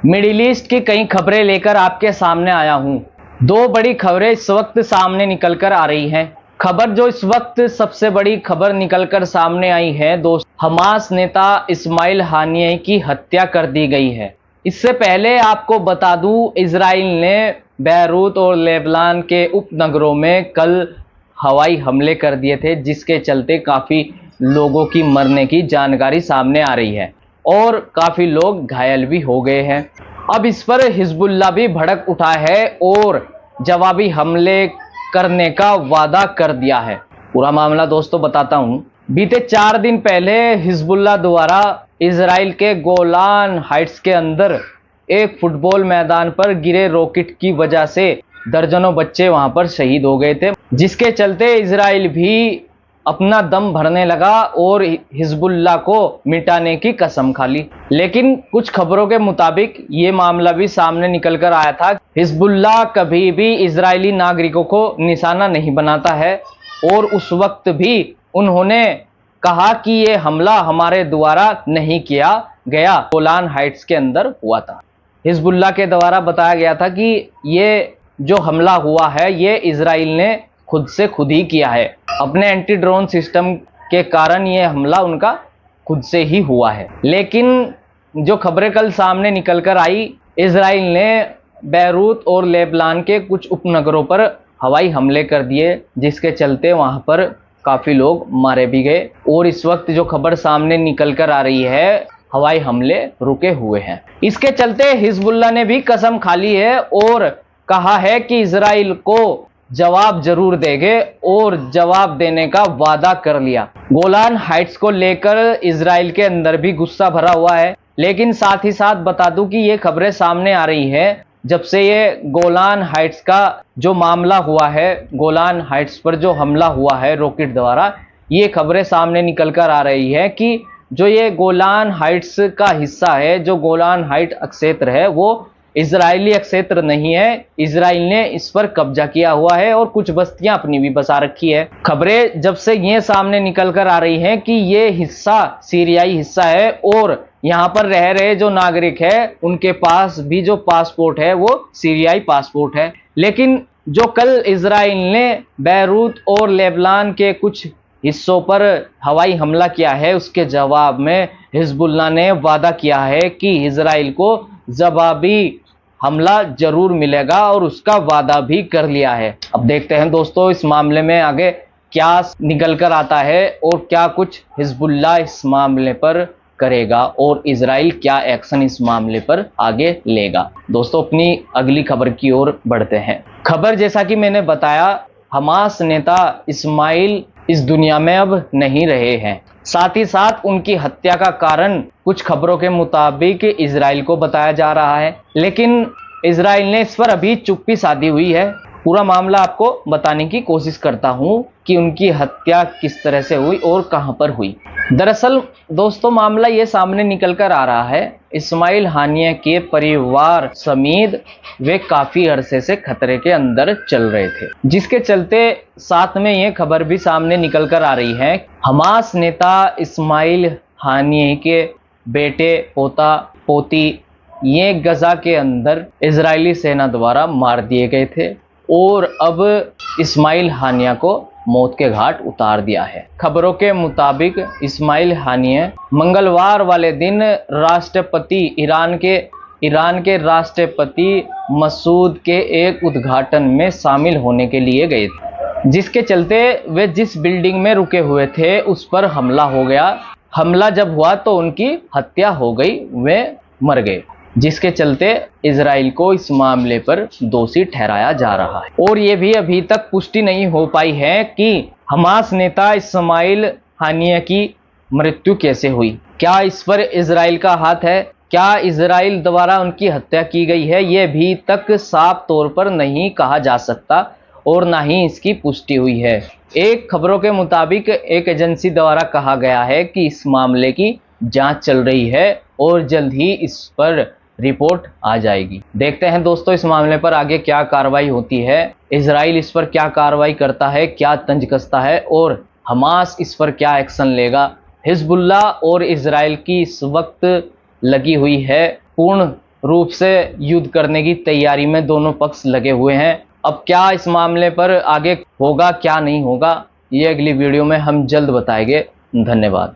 Middle east की कई खबरें लेकर आपके सामने आया हूं। दो बड़ी खबरें इस वक्त सामने निकलकर आ रही हैं। खबर जो इस वक्त सबसे बड़ी खबर निकलकर सामने आई है दोस्त, हमास नेता इस्माइल हानिये की हत्या कर दी गई है। इससे पहले आपको बता दूं, इजराइल ने बैरूत और लेबनान के उपनगरों में कल हवाई हमले कर दिए थे, जिसके चलते काफी लोगों की मरने की जानकारी सामने आ रही है और काफी लोग घायल भी हो गए हैं। अब इस पर हिजबुल्लाह भी भड़क उठा है और जवाबी हमले करने का वादा कर दिया है। पूरा मामला दोस्तों बताता हूं। बीते 4 दिन पहले हिजबुल्लाह द्वारा इजराइल के गोलान हाइट्स के अंदर एक फुटबॉल मैदान पर गिरे रॉकेट की वजह से दर्जनों बच्चे वहां पर शहीद हो गए थे, जिसके चलते इजराइल भी अपना दम भरने लगा और हिजबुल्लाह को मिटाने की कसम खा ली। लेकिन कुछ खबरों के मुताबिक ये मामला भी सामने निकल कर आया था। हिजबुल्लाह कभी भी इजरायली नागरिकों को निशाना नहीं बनाता है और उस वक्त भी उन्होंने कहा कि ये हमला हमारे द्वारा नहीं किया गया, गोलान हाइट्स के अंदर हुआ था। हिजबुल्लाह के द्वारा बताया गया था कि ये जो हमला हुआ है ये इजराइल ने खुद से खुद ही किया है। अपने एंटी ड्रोन सिस्टम के कारण ये हमला उनका खुद से ही हुआ है। लेकिन जो खबरें कल सामने निकल कर आई, इजराइल ने बैरूत और लेबनान के कुछ उपनगरों पर हवाई हमले कर दिए, जिसके चलते वहां पर काफी लोग मारे भी गए। और इस वक्त जो खबर सामने निकल कर आ रही है, हवाई हमले रुके हुए हैं। इसके चलते हिजबुल्लाह ने भी कसम खा ली है और कहा है कि इजराइल को जवाब जरूर देंगे और जवाब देने का वादा कर लिया। गोलान हाइट्स को लेकर इजराइल के अंदर भी गुस्सा भरा हुआ है। लेकिन साथ ही साथ बता दूं कि ये खबरें सामने आ रही है जब से ये गोलान हाइट्स का जो मामला हुआ है, गोलान हाइट्स पर जो हमला हुआ है रॉकेट द्वारा, ये खबरें सामने निकल कर आ रही है कि जो ये गोलान हाइट्स का हिस्सा है, जो गोलान हाइट क्षेत्र है, वो इजरायली क्षेत्र नहीं है। इजराइल ने इस पर कब्जा किया हुआ है और कुछ बस्तियां अपनी भी बसा रखी है। खबरें जब से ये सामने निकल कर आ रही हैं कि ये हिस्सा सीरियाई हिस्सा है और यहाँ पर रह रहे जो नागरिक है उनके पास भी जो पासपोर्ट है वो सीरियाई पासपोर्ट है। लेकिन जो कल इजराइल ने बैरूत और लेबनान के कुछ हिस्सों पर हवाई हमला किया है, उसके जवाब में हिजबुल्लाह ने वादा किया है कि इजराइल को जवाबी हमला जरूर मिलेगा और उसका वादा भी कर लिया है। अब देखते हैं दोस्तों इस मामले में आगे क्या निकल कर आता है और क्या कुछ हिजबुल्लाह इस मामले पर करेगा और इजराइल क्या एक्शन इस मामले पर आगे लेगा। दोस्तों अपनी अगली खबर की ओर बढ़ते हैं। खबर जैसा कि मैंने बताया, हमास नेता इस्माइल इस दुनिया में अब नहीं रहे हैं। साथ ही साथ उनकी हत्या का कारण कुछ खबरों के मुताबिक इजराइल को बताया जा रहा है, लेकिन इजराइल ने इस पर अभी चुप्पी साधी हुई है। पूरा मामला आपको बताने की कोशिश करता हूं कि उनकी हत्या किस तरह से हुई और कहां पर हुई। दरअसल दोस्तों मामला ये सामने निकल कर आ रहा है, इस्माइल हानिये के परिवार समेत वे काफी अरसे से खतरे के अंदर चल रहे थे, जिसके चलते साथ में ये खबर भी सामने निकल कर आ रही है। हमास नेता इस्माइल हानिये के बेटे पोता पोती ये गजा के अंदर इजरायली सेना द्वारा मार दिए गए थे और अब इस्माइल हानिया को मौत के घाट उतार दिया है। खबरों के मुताबिक इस्माइल हानिये मंगलवार वाले दिन ईरान के राष्ट्रपति मसूद के एक उद्घाटन में शामिल होने के लिए गए थे, जिसके चलते वे जिस बिल्डिंग में रुके हुए थे उस पर हमला हो गया। हमला जब हुआ तो उनकी हत्या हो गई, वे मर गए, जिसके चलते इजराइल को इस मामले पर दोषी ठहराया जा रहा है। और ये भी अभी तक पुष्टि नहीं हो पाई है कि हमास नेता इस्माइल हानिये की मृत्यु कैसे हुई। क्या इस पर इजराइल का हाथ है, क्या इजराइल द्वारा उनकी हत्या की गई है, ये भी तक साफ तौर पर नहीं कहा जा सकता और ना ही इसकी पुष्टि हुई है। एक खबरों के मुताबिक एक एजेंसी द्वारा कहा गया है कि इस मामले की जांच चल रही है और जल्द ही इस पर रिपोर्ट आ जाएगी। देखते हैं दोस्तों इस मामले पर आगे क्या कार्रवाई होती है, इजराइल इस पर क्या कार्रवाई करता है, क्या तंज कसता है और हमास इस पर क्या एक्शन लेगा। हिजबुल्लाह और इजराइल की इस वक्त लगी हुई है पूर्ण रूप से युद्ध करने की तैयारी में दोनों पक्ष लगे हुए हैं। अब क्या इस मामले पर आगे होगा, क्या नहीं होगा, ये अगली वीडियो में हम जल्द बताएंगे। धन्यवाद।